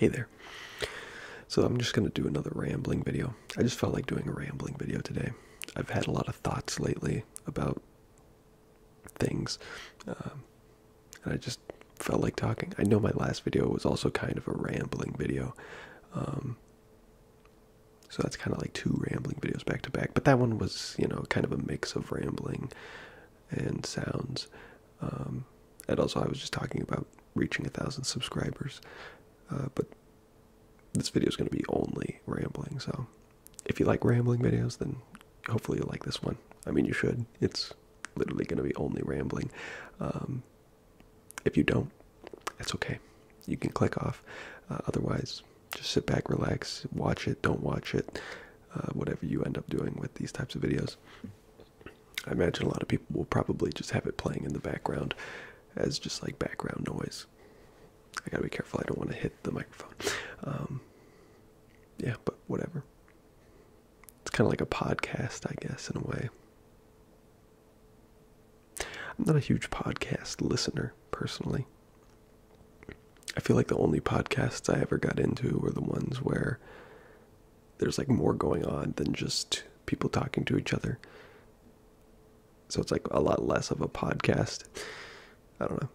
Hey there. So I'm just going to do another rambling video. I just felt like doing a rambling video today. I've had a lot of thoughts lately about things, and I just felt like talking. I know my last video was also kind of a rambling video, so that's kind of like two rambling videos back to back, but that one was, kind of a mix of rambling and sounds, and also I was just talking about reaching 1,000 subscribers, but this video is going to be only rambling, so if you like rambling videos, then hopefully you'll like this one. I mean, you should. It's literally going to be only rambling. If you don't, that's okay. You can click off. Otherwise, just sit back, relax, watch it, don't watch it, whatever you end up doing with these types of videos. I imagine a lot of people will probably just have it playing in the background as just like background noise. I gotta be careful, I don't want to hit the microphone. Yeah, but whatever. It's kind of like a podcast, I guess, in a way. I'm not a huge podcast listener, personally. I feel like the only podcasts I ever got into were the ones where there's like more going on than just people talking to each other. So it's like a lot less of a podcast. I don't know.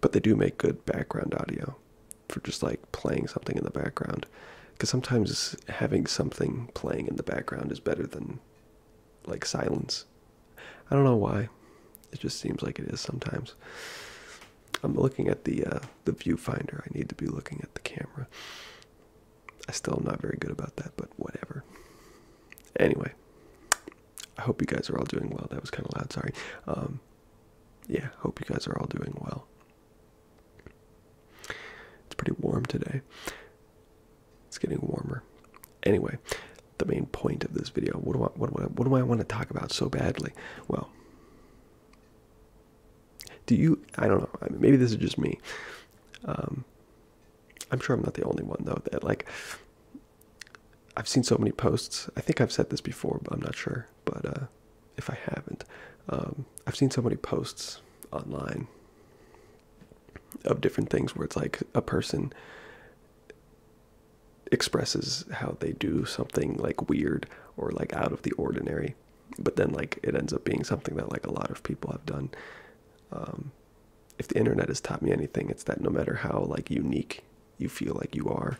But they do make good background audio for just like playing something in the background. Because sometimes having something playing in the background is better than like silence. I don't know why. It just seems like it is sometimes. I'm looking at the viewfinder. I need to be looking at the camera. I still am not very good about that, but whatever. Anyway, I hope you guys are all doing well. That was kind of loud, sorry. Yeah, hope you guys are all doing well. It's pretty warm today. It's getting warmer. Anyway, the main point of this video, what do I want to talk about so badly? Well, I don't know, maybe this is just me. I'm sure I'm not the only one, though, that, like, I've seen so many posts. I think I've said this before, but I'm not sure. But if I haven't, I've seen so many posts online of different things where it's like a person expresses how they do something like weird or like out of the ordinary, but then like it ends up being something that like a lot of people have done. If the internet has taught me anything, it's that no matter how like unique you feel like you are,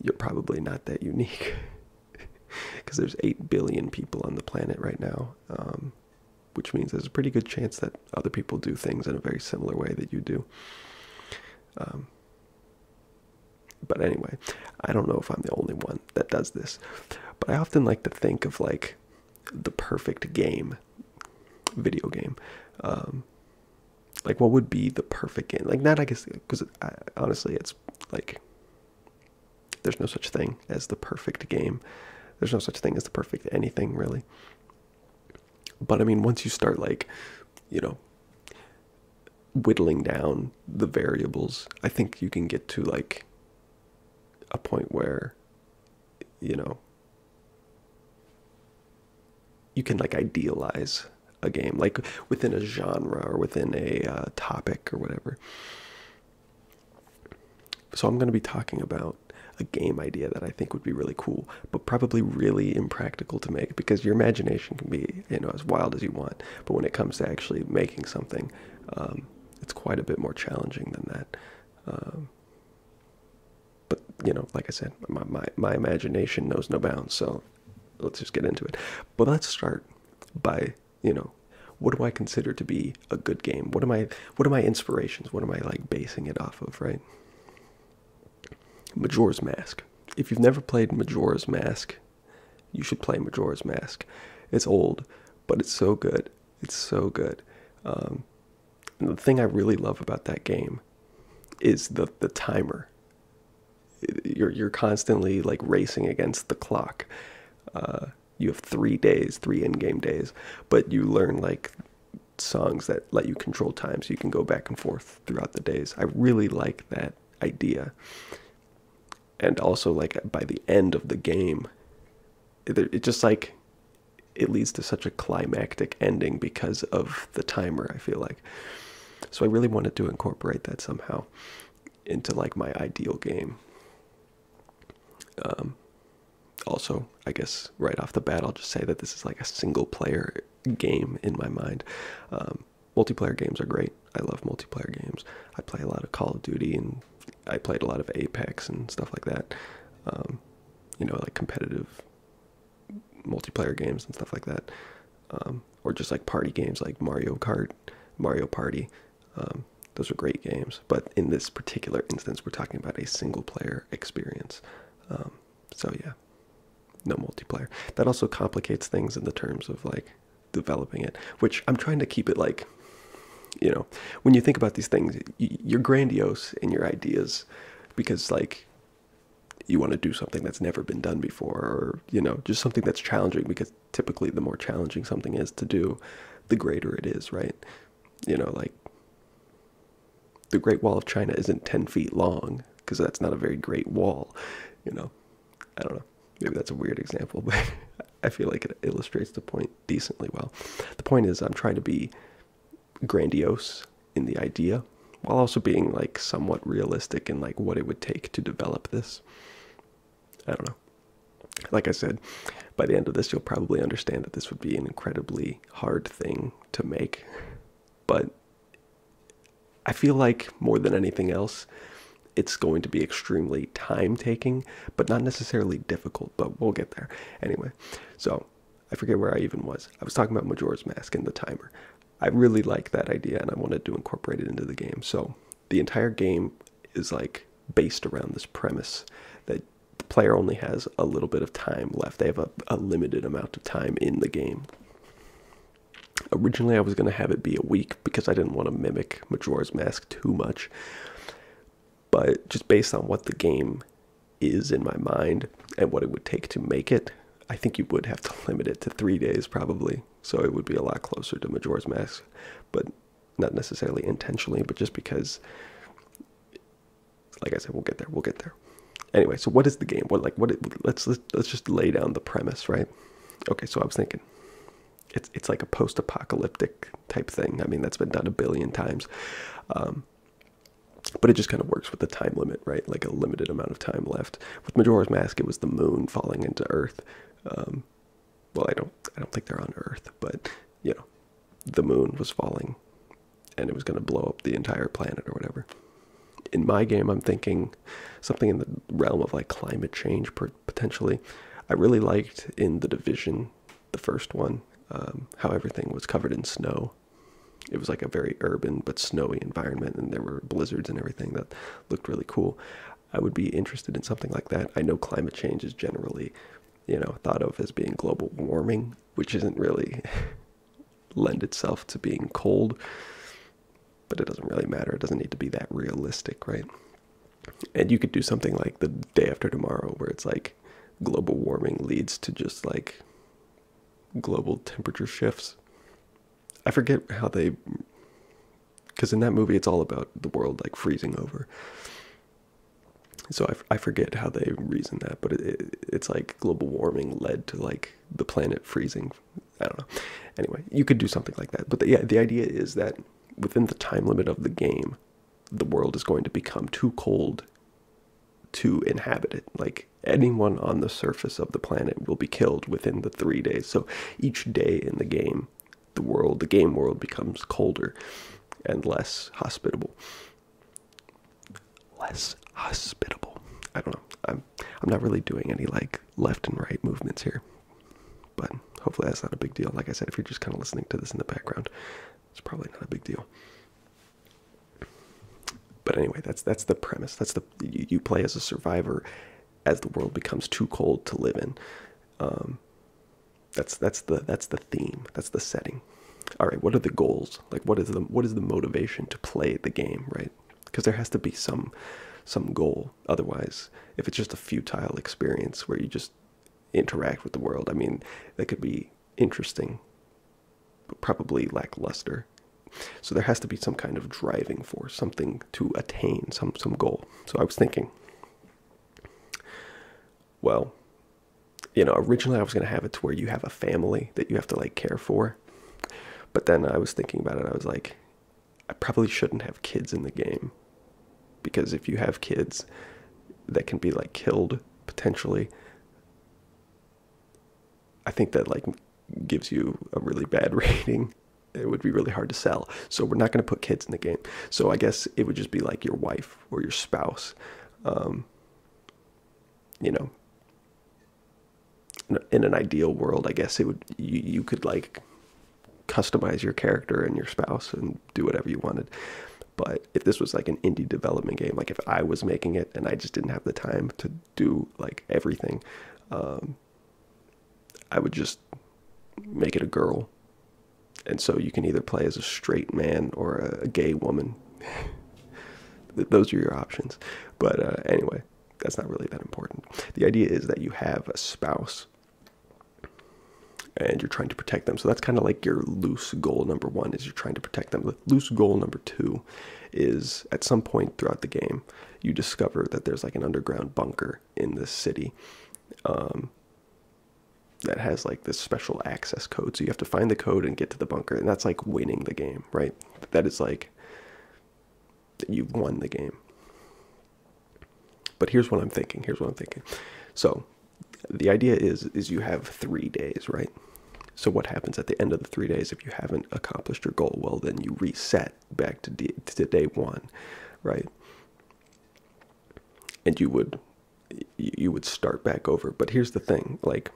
you're probably not that unique. Because there's 8 billion people on the planet right now, which means there's a pretty good chance that other people do things in a very similar way that you do. But anyway, I don't know if I'm the only one that does this, but I often like to think of like the perfect game, video game. Like what would be the perfect game? Like not, I guess, because honestly, it's like there's no such thing as the perfect game. There's no such thing as the perfect anything, really. But I mean, once you start like, whittling down the variables, I think you can get to like a point where, you can like idealize a game, like within a genre or within a topic or whatever. So I'm going to be talking about a game idea that I think would be really cool, but probably really impractical to make, because your imagination can be, as wild as you want, but when it comes to actually making something, it's quite a bit more challenging than that. But like I said, my imagination knows no bounds, so let's just get into it. But let's start by, what do I consider to be a good game? What are my inspirations? What am I like basing it off of, right? Majora's Mask. If you've never played Majora's Mask, you should play Majora's Mask. It's old, but it's so good. It's so good. And the thing I really love about that game is the timer. You're constantly like racing against the clock. You have 3 days, 3 in-game days, but you learn like songs that let you control time, so you can go back and forth throughout the days. I really like that idea. And also, like, by the end of the game, it just like, it leads to such a climactic ending because of the timer, I feel like. So I really wanted to incorporate that somehow. into like my ideal game. Also, I guess right off the bat, I'll just say that this is like a single player game in my mind. Multiplayer games are great. I love multiplayer games. I play a lot of Call of Duty, and I played a lot of Apex and stuff like that. Like competitive multiplayer games and stuff like that. Or just like party games like Mario Kart, Mario Party. Those are great games. But in this particular instance, we're talking about a single player experience. So yeah, no multiplayer. That also complicates things in the terms of like developing it, which I'm trying to keep it like, when you think about these things, you're grandiose in your ideas because like you want to do something that's never been done before, or, just something that's challenging, because typically the more challenging something is to do, the greater it is, right? Like the Great Wall of China isn't 10 feet long because that's not a very great wall, I don't know. Maybe that's a weird example, but I feel like it illustrates the point decently well. The point is I'm trying to be grandiose in the idea while also being like somewhat realistic in like what it would take to develop this. I don't know. Like I said, by the end of this, you'll probably understand that this would be an incredibly hard thing to make. But I feel like more than anything else, it's going to be extremely time-taking, but not necessarily difficult, but we'll get there. Anyway, so I forget where I even was. I was talking about Majora's Mask and the timer. I really like that idea, and I wanted to incorporate it into the game. So the entire game is like based around this premise that the player only has a little bit of time left. They have a limited amount of time in the game. Originally, I was going to have it be a week because I didn't want to mimic Majora's Mask too much. But just based on what the game is in my mind and what it would take to make it, I think you would have to limit it to 3 days probably. So it would be a lot closer to Majora's Mask, but not necessarily intentionally, but just because, like I said, we'll get there. Anyway, so what is the game? Let's just lay down the premise, right? Okay, so I was thinking, it's like a post-apocalyptic type thing. I mean, that's been done a billion times. But it just kind of works with the time limit, right? Like a limited amount of time left. With Majora's Mask, it was the moon falling into Earth. Well, I don't think they're on Earth, but the moon was falling, and it was going to blow up the entire planet or whatever. In my game, I'm thinking something in the realm of like climate change potentially. I really liked in The Division, the first one, how everything was covered in snow. It was like a very urban but snowy environment, and there were blizzards and everything that looked really cool. I would be interested in something like that. I know climate change is generally, thought of as being global warming, which isn't really lend itself to being cold, but it doesn't really matter. It doesn't need to be that realistic, right? And you could do something like The Day After Tomorrow, where it's like global warming leads to just like global temperature shifts. I forget how because in that movie it's all about the world like freezing over. So I forget how they reason that, but it's like global warming led to like the planet freezing. I don't know. Anyway, you could do something like that. But the idea is that within the time limit of the game, the world is going to become too cold to inhabit it. Like anyone on the surface of the planet will be killed within the 3 days. So each day in the game, the game world becomes colder and less hospitable. I don't know. I'm not really doing any like left and right movements here, but hopefully that's not a big deal. Like I said, if you're just kind of listening to this in the background, it's probably not a big deal. But anyway, that's the premise. You play as a survivor as the world becomes too cold to live in. That's the theme. That's the setting. All right, what are the goals? Like, what is the motivation to play the game, right? Because there has to be some goal. Otherwise, if it's just a futile experience where you just interact with the world, I mean, that could be interesting, but probably lackluster. So there has to be some kind of driving force, something to attain, some goal. So I was thinking, well, originally I was going to have it to where you have a family that you have to like care for. But then I was thinking about it. I was like, I probably shouldn't have kids in the game because if you have kids that can be like killed potentially, I think that like gives you a really bad rating. It would be really hard to sell. So we're not going to put kids in the game. So I guess it would just be like your wife or your spouse. You know, in an ideal world, I guess it would, you could like customize your character and your spouse and do whatever you wanted. But if this was like an indie development game, like if I was making it and I just didn't have the time to do like everything, I would just make it a girl. And so you can either play as a straight man or a gay woman. Those are your options. But anyway, that's not really that important. The idea is that you have a spouse and you're trying to protect them. So that's kind of like your loose goal number one, is you're trying to protect them. The loose goal number two is at some point throughout the game, you discover that there's like an underground bunker in this city that has like this special access code. So you have to find the code and get to the bunker. And that's like winning the game, right? That is like, you've won the game. But here's what I'm thinking. So the idea is you have 3 days, right? So what happens at the end of the 3 days if you haven't accomplished your goal? Well, then you reset back to day one, right? And you would start back over. But here's the thing, like,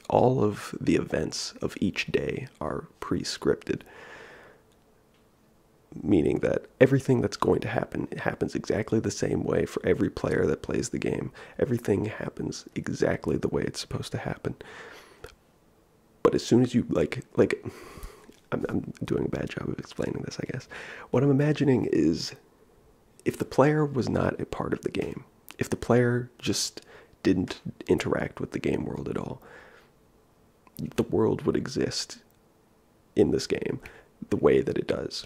all of the events of each day are pre-scripted, meaning that everything that's going to happen, it happens exactly the same way for every player that plays the game. Everything happens exactly the way it's supposed to happen. But as soon as you I'm doing a bad job of explaining this, I guess. What I'm imagining is if the player was not a part of the game, if the player just didn't interact with the game world at all, the world would exist in this game the way that it does.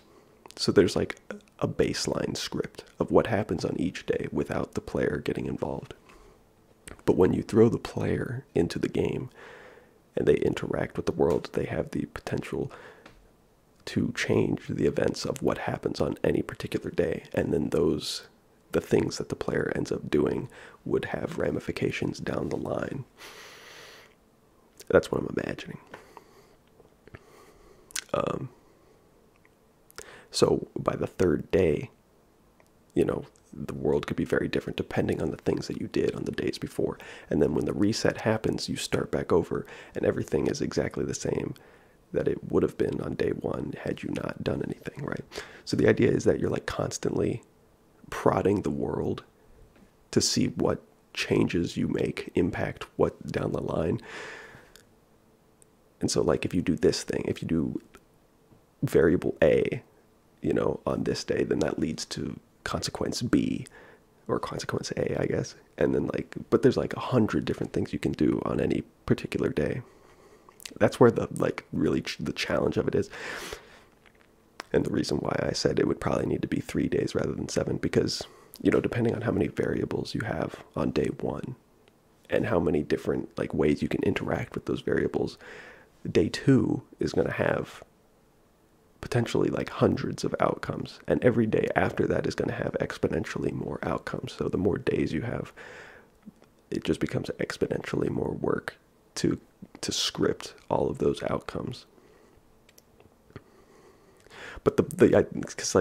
So there's like a baseline script of what happens on each day without the player getting involved. But when you throw the player into the game and they interact with the world, they have the potential to change the events of what happens on any particular day. And then the things that the player ends up doing would have ramifications down the line. That's what I'm imagining. So by the third day, the world could be very different depending on the things that you did on the days before. And then when the reset happens, you start back over and everything is exactly the same that it would have been on day one had you not done anything, right? So the idea is that you're like constantly prodding the world to see what changes you make impact what down the line. And so like if you do this thing, if you do variable A, on this day, then that leads to consequence B or consequence A, I guess. And then but there's like 100 different things you can do on any particular day. That's where really the challenge of it is. And the reason why I said it would probably need to be 3 days rather than 7, because, depending on how many variables you have on day one and how many different ways you can interact with those variables, day 2 is going to have potentially hundreds of outcomes, and every day after that is going to have exponentially more outcomes. So the more days you have, it just becomes exponentially more work to script all of those outcomes. But because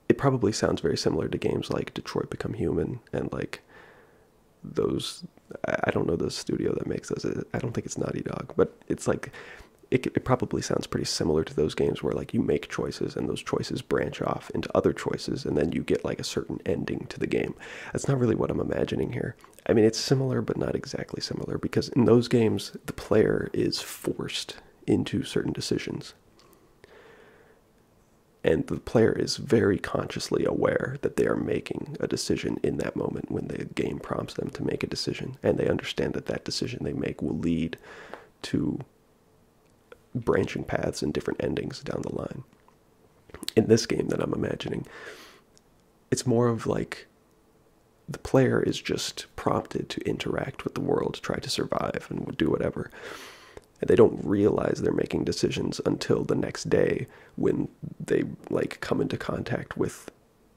it probably sounds very similar to games like Detroit Become Human and those, I don't know the studio that makes those. I don't think it's Naughty Dog, but it's it probably sounds pretty similar to those games where you make choices and those choices branch off into other choices and then you get a certain ending to the game. That's not really what I'm imagining here. I mean, it's similar but not exactly similar, because in those games the player is forced into certain decisions. And the player is very consciously aware that they are making a decision in that moment when the game prompts them to make a decision. And they understand that that decision they make will lead to branching paths and different endings down the line. In this game that I'm imagining, it's more of the player is just prompted to interact with the world, to try to survive and do whatever. And they don't realize they're making decisions until the next day when they come into contact with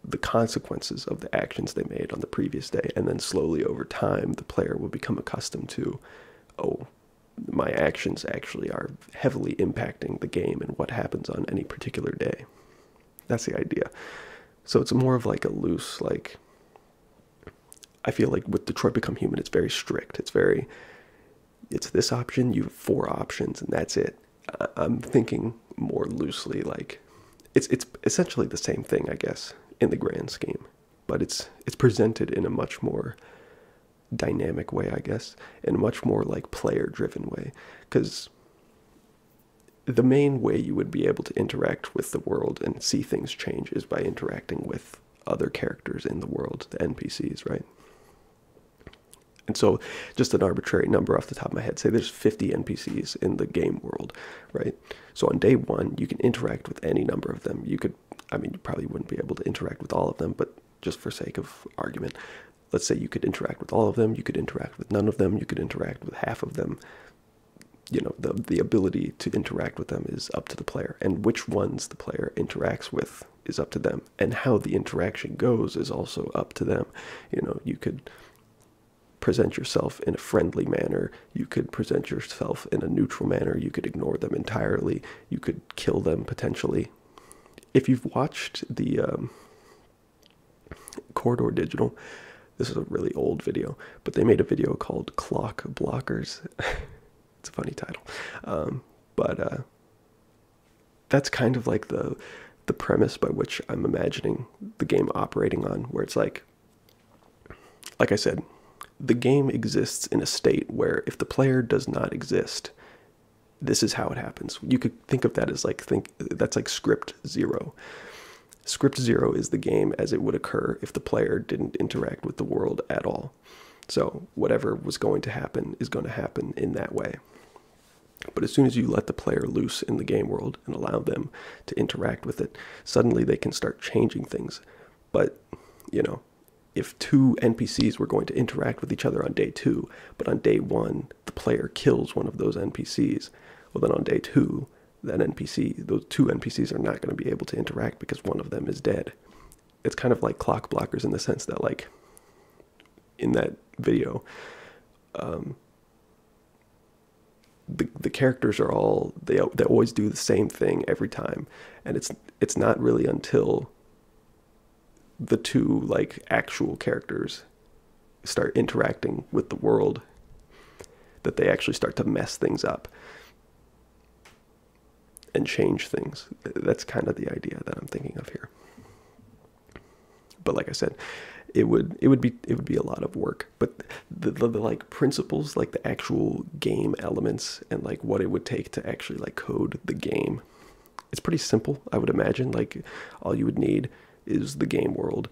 the consequences of the actions they made on the previous day, and then slowly over time the player will become accustomed to, oh, my actions actually are heavily impacting the game and what happens on any particular day. That's the idea. So it's more of like a loose, like, I feel like with Detroit Become Human, it's very strict. It's this option, you have 4 options, and that's it. I'm thinking more loosely, like, it's essentially the same thing, I guess, in the grand scheme, but it's presented in a much more dynamic way, I guess, in a much more like player-driven way, because the main way you would be able to interact with the world and see things change is by interacting with other characters in the world, the NPCs, right? And so, just an arbitrary number off the top of my head, say there's 50 NPCs in the game world, right? So on day 1, you can interact with any number of them. You probably wouldn't be able to interact with all of them, but just for sake of argument, let's say you could interact with all of them, you could interact with none of them, you could interact with half of them. You know, the ability to interact with them is up to the player, and which ones the player interacts with is up to them, and how the interaction goes is also up to them. You know, you could present yourself in a friendly manner, you could present yourself in a neutral manner, you could ignore them entirely, you could kill them potentially. If you've watched the Corridor Digital, this is a really old video, but they made a video called Clock Blockers. It's a funny title. But that's kind of like the premise by which I'm imagining the game operating on, where it's like I said, the game exists in a state where if the player does not exist, this is how it happens. You could think of that as that's like script 0. Script 0 is the game as it would occur if the player didn't interact with the world at all. So whatever was going to happen is going to happen in that way. But as soon as you let the player loose in the game world and allow them to interact with it, suddenly they can start changing things. But, you know, if 2 NPCs were going to interact with each other on day 2, but on day 1, the player kills one of those NPCs, well then on day 2, those 2 NPCs are not going to be able to interact because one of them is dead. It's kind of like Clock Blockers in the sense that, like, in that video, the characters are all, they always do the same thing every time, and it's not really until the 2 like actual characters start interacting with the world that they actually start to mess things up and change things. That's kind of the idea that I'm thinking of here. But like I said, it would be a lot of work. But the like principles, like the actual game elements and like what it would take to actually like code the game, it's pretty simple, I would imagine. Like all you would need is the game world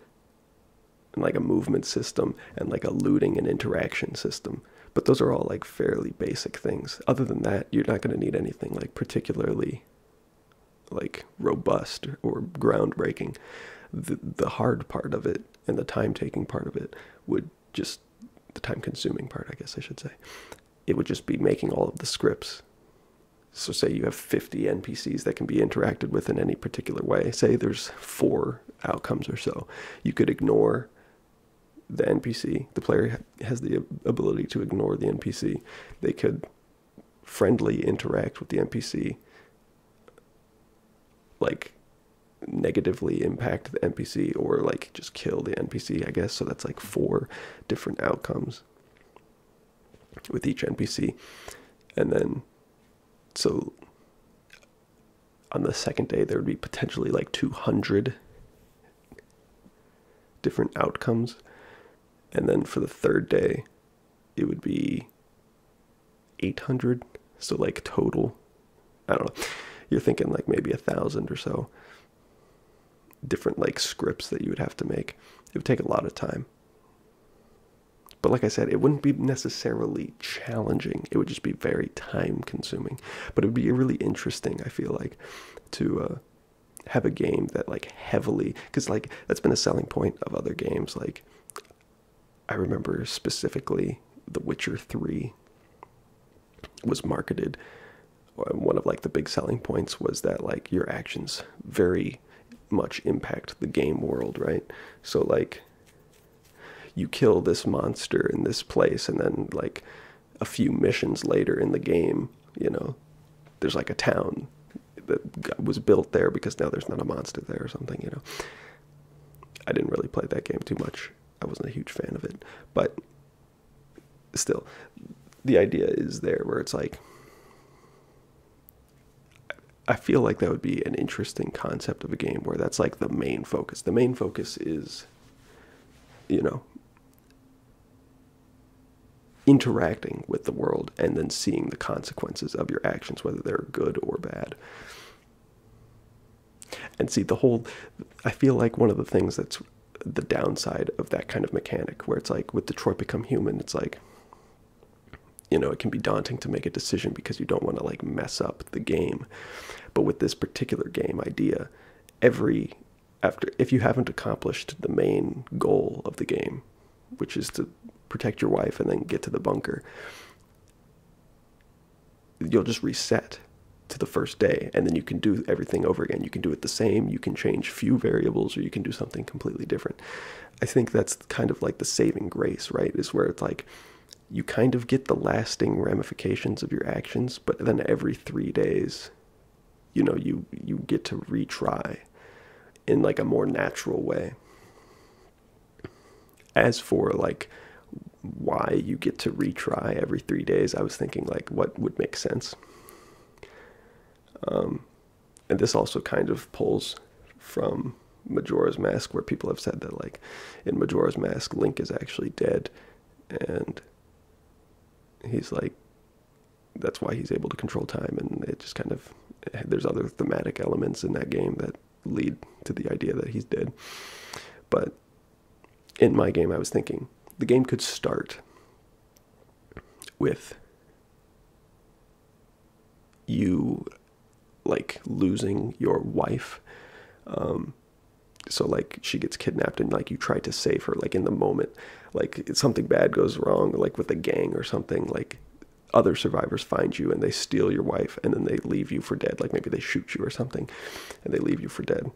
and like a movement system and like a looting and interaction system. But those are all like fairly basic things. Other than that, you're not going to need anything like particularly like robust or groundbreaking. The hard part of it and the time-taking part of it would just, the time-consuming part, I guess I should say, it would just be making all of the scripts. So say you have 50 NPCs that can be interacted with in any particular way. Say there's 4 outcomes or so. You could ignore the NPC. The player has the ability to ignore the NPC. They could friendly interact with the NPC, like negatively impact the NPC, or like just kill the NPC, I guess. So that's like 4 different outcomes with each NPC. And then, so on the second day, there would be potentially like 200 different outcomes. And then for the third day, it would be 800. So like total, I don't know, you're thinking like maybe 1,000 or so different like scripts that you would have to make. It would take a lot of time. But like I said, it wouldn't be necessarily challenging. It would just be very time consuming. But it would be really interesting, I feel like, to have a game that like heavily, because like that's been a selling point of other games. Like I remember specifically The Witcher 3 was marketed. One of like the big selling points was that like your actions very much impact the game world, right? So like you kill this monster in this place, and then like a few missions later in the game, you know, there's like a town that was built there because now there's not a monster there or something, you know. I didn't really play that game too much. I wasn't a huge fan of it, but still, the idea is there where it's like, I feel like that would be an interesting concept of a game where that's like the main focus. The main focus is, you know, interacting with the world and then seeing the consequences of your actions, whether they're good or bad. And see, I feel like one of the things that's the downside of that kind of mechanic, where it's like with Detroit Become Human, it's like, you know, it can be daunting to make a decision because you don't want to like mess up the game. But with this particular game idea, if you haven't accomplished the main goal of the game, which is to protect your wife and then get to the bunker, you'll just reset to the first day, and then you can do everything over again. You can do it the same, you can change few variables, or you can do something completely different. I think that's kind of like the saving grace, right? Is where it's like, you kind of get the lasting ramifications of your actions, but then every 3 days, you know, you get to retry in like a more natural way. As for like why you get to retry every 3 days, I was thinking like what would make sense. And this also kind of pulls from Majora's Mask, where people have said that like in Majora's Mask, Link is actually dead, and he's like, that's why he's able to control time, and it just kind of, there's other thematic elements in that game that lead to the idea that he's dead. But in my game, I was thinking the game could start with you like losing your wife. So like she gets kidnapped and like you try to save her, like in the moment, like something bad goes wrong, like with a gang or something, like other survivors find you and they steal your wife, and then they leave you for dead. Like maybe they shoot you or something and they leave you for dead.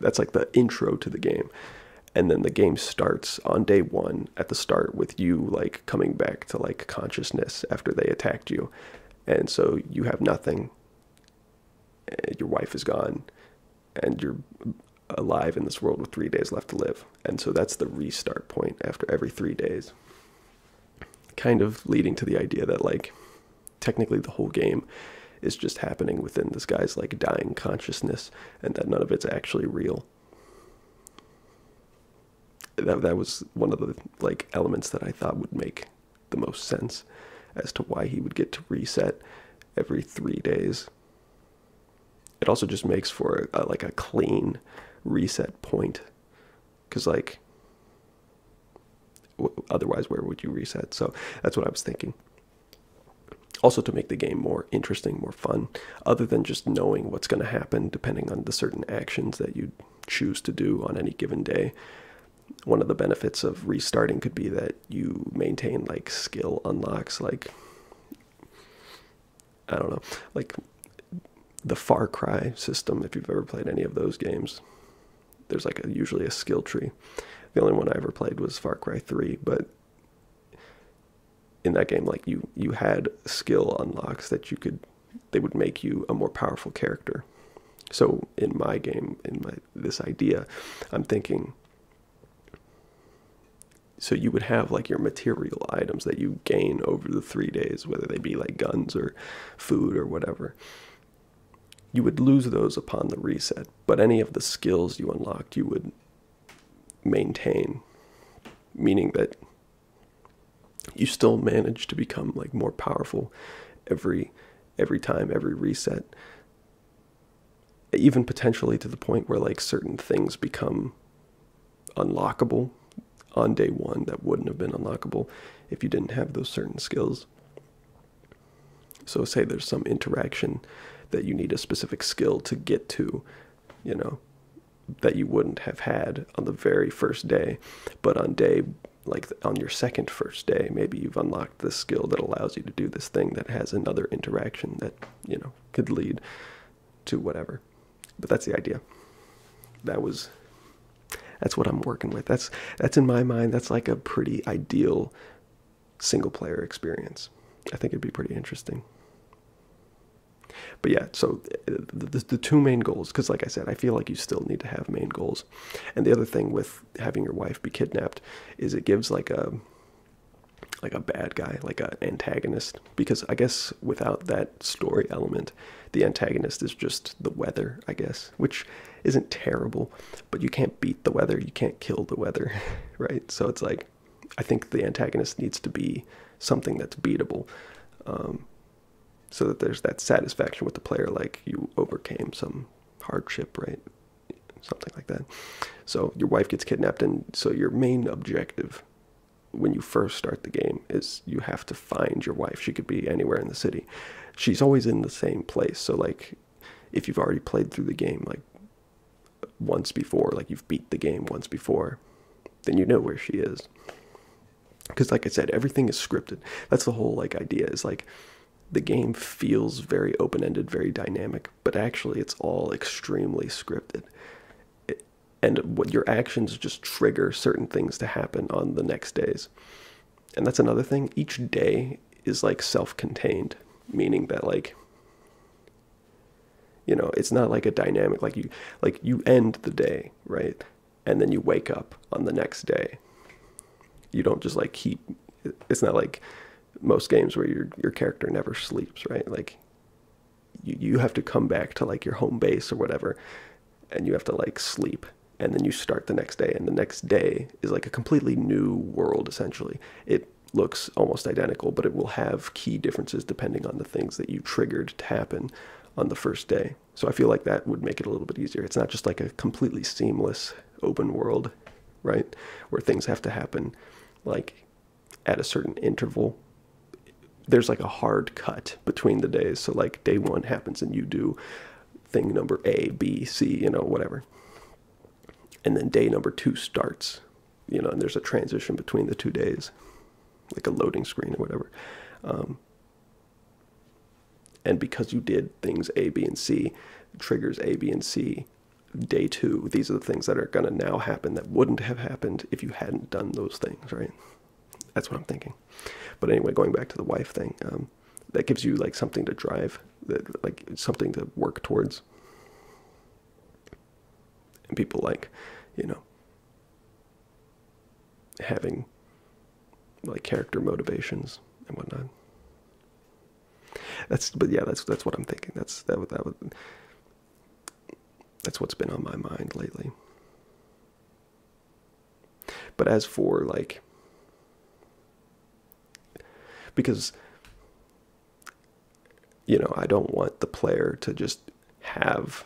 That's like the intro to the game. And then the game starts on day one at the start with you like coming back to like consciousness after they attacked you. And so you have nothing, your wife is gone, and you're alive in this world with 3 days left to live. And so that's the restart point after every 3 days. Kind of leading to the idea that like technically the whole game is just happening within this guy's like dying consciousness, and that none of it's actually real. That was one of the like elements that I thought would make the most sense as to why he would get to reset every 3 days. It also just makes for like a clean reset point, because like otherwise where would you reset? So that's what I was thinking. Also to make the game more interesting, more fun, other than just knowing what's going to happen depending on the certain actions that you choose to do on any given day. One of the benefits of restarting could be that you maintain like skill unlocks, like, I don't know, like the Far Cry system. If you've ever played any of those games, there's like usually a skill tree. The only one I ever played was Far Cry 3, but in that game, like you had skill unlocks that they would make you a more powerful character. So in my game, this idea, I'm thinking, so you would have like your material items that you gain over the 3 days, whether they be like guns or food or whatever. You would lose those upon the reset, but any of the skills you unlocked, you would maintain, meaning that you still manage to become like more powerful every time, every reset, even potentially to the point where like certain things become unlockable on day one that wouldn't have been unlockable if you didn't have those certain skills. So say there's some interaction that you need a specific skill to get to, you know, that you wouldn't have had on the very first day, but on day, like on your first day, maybe you've unlocked this skill that allows you to do this thing that has another interaction that, you know, could lead to whatever. But that's the idea. That was that's what I'm working with. That's in my mind. That's like a pretty ideal single player experience. I think it'd be pretty interesting. But yeah, so the two main goals, because like I said, I feel like you still need to have main goals. And the other thing with having your wife be kidnapped is it gives like a bad guy, like an antagonist. Because I guess without that story element, the antagonist is just the weather, I guess, which isn't terrible, but you can't beat the weather, you can't kill the weather, right? So it's like, I think the antagonist needs to be something that's beatable, so that there's that satisfaction with the player, like you overcame some hardship, right? Something like that. So your wife gets kidnapped, and so your main objective when you first start the game is you have to find your wife. She could be anywhere in the city. She's always in the same place. So like if you've already played through the game like once before, like you've beat the game once before, then you know where she is. Because like I said, everything is scripted. That's the whole like idea, is like the game feels very open-ended, very dynamic, but actually it's all extremely scripted. And what your actions just trigger certain things to happen on the next days. And that's another thing. Each day is like self-contained, meaning that like, you know, it's not like a dynamic, like you end the day, right? And then you wake up on the next day. You don't just like keep, it's not like most games where your character never sleeps, right? Like you have to come back to like your home base or whatever, and you have to like sleep, and then you start the next day, and the next day is like a completely new world essentially. It looks almost identical, but it will have key differences depending on the things that you triggered to happen on the first day. So I feel like that would make it a little bit easier. It's not just like a completely seamless open world, right? Where things have to happen like at a certain interval. There's like a hard cut between the days. So like day one happens and you do thing number A, B, C, you know, whatever. And then day number 2 starts, you know, and there's a transition between the 2 days, like a loading screen or whatever. And because you did things A, B, and C, triggers A, B, and C, day 2, these are the things that are going to now happen that wouldn't have happened if you hadn't done those things, right? That's what I'm thinking. But anyway, going back to the wife thing, that gives you like something to drive, like something to work towards. And people like, you know, having like character motivations and whatnot. But yeah, that's what I'm thinking. That's what's been on my mind lately. But as for like, because, you know, I don't want the player to just have,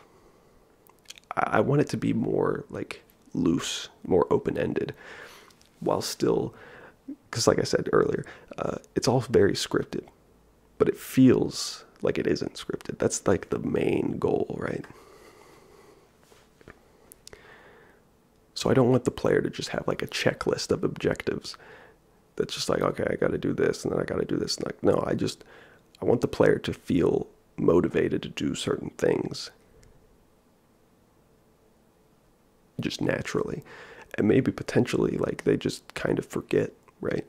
I want it to be more like loose, more open-ended, while still, because like I said earlier, it's all very scripted, but it feels like it isn't scripted. That's like the main goal, right? So I don't want the player to just have like a checklist of objectives that's just like, okay, I got to do this, and then I got to do this. And like, no, I want the player to feel motivated to do certain things just naturally. And maybe potentially like they just kind of forget, right,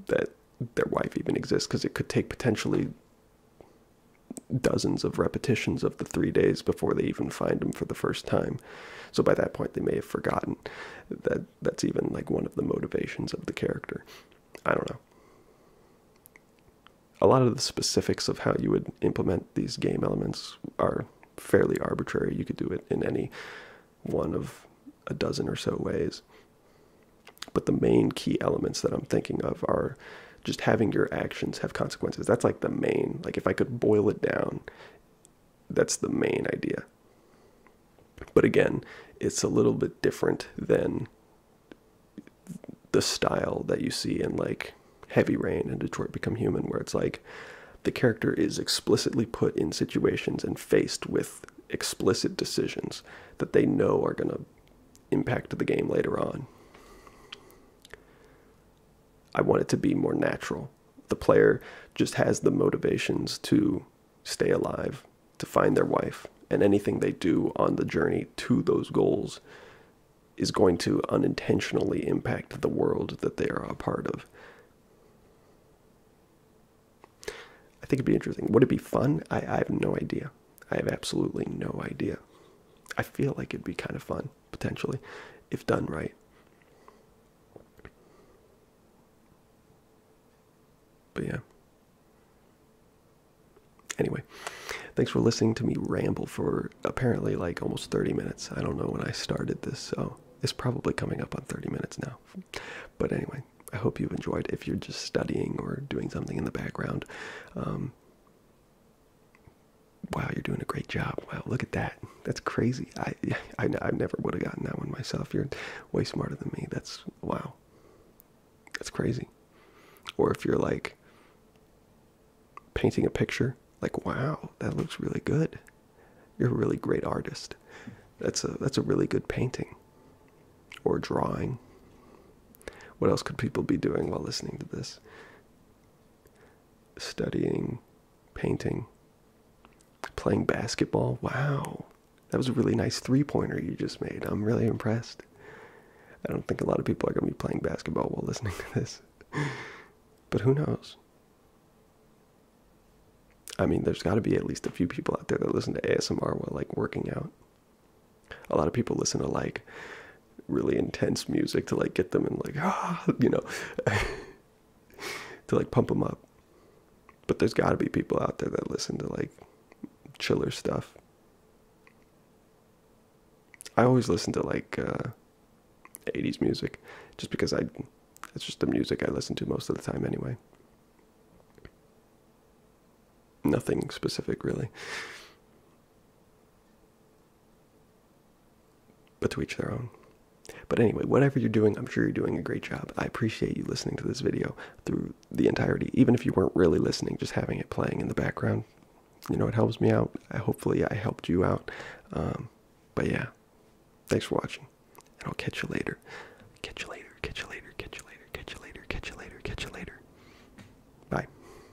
that their wife even exists, because it could take potentially dozens of repetitions of the 3 days before they even find him for the first time. So by that point they may have forgotten that that's even like one of the motivations of the character. I don't know. A lot of the specifics of how you would implement these game elements are fairly arbitrary. You could do it in any one of a dozen or so ways. But the main key elements that I'm thinking of are just having your actions have consequences. That's like the main, like if I could boil it down, that's the main idea. But again, it's a little bit different than the style that you see in like Heavy Rain and Detroit Become Human, where it's like the character is explicitly put in situations and faced with explicit decisions that they know are going to impact the game later on. I want it to be more natural. The player just has the motivations to stay alive, to find their wife, And anything they do on the journey to those goals is going to unintentionally impact the world that they are a part of. I think it'd be interesting. Would it be fun? I have no idea. I have absolutely no idea. I feel like it'd be kind of fun, potentially, if done right. But yeah. Anyway, thanks for listening to me ramble for apparently like almost 30 minutes. I don't know when I started this, so it's probably coming up on 30 minutes now. But anyway, I hope you've enjoyed. If you're just studying or doing something in the background, wow, you're doing a great job. Wow, look at that. That's crazy. I never would have gotten that one myself. You're way smarter than me. That's, wow. That's crazy. Or if you're like painting a picture, like, wow, that looks really good. You're a really great artist. That's a really good painting. Or drawing. What else could people be doing while listening to this? Studying, painting, playing basketball. Wow. That was a really nice three-pointer you just made. I'm really impressed. I don't think a lot of people are going to be playing basketball while listening to this. But who knows? I mean, there's got to be at least a few people out there that listen to ASMR while, like, working out. A lot of people listen to, like, really intense music to, like, get them in, like, you know, to, like, pump them up. But there's got to be people out there that listen to, like, chiller stuff. I always listen to, like, 80s music, just because it's just the music I listen to most of the time anyway. Nothing specific, really. But to each their own. But anyway, whatever you're doing, I'm sure you're doing a great job. I appreciate you listening to this video through the entirety. Even if you weren't really listening, just having it playing in the background, you know, it helps me out. Hopefully I helped you out. But yeah, thanks for watching, and I'll catch you later.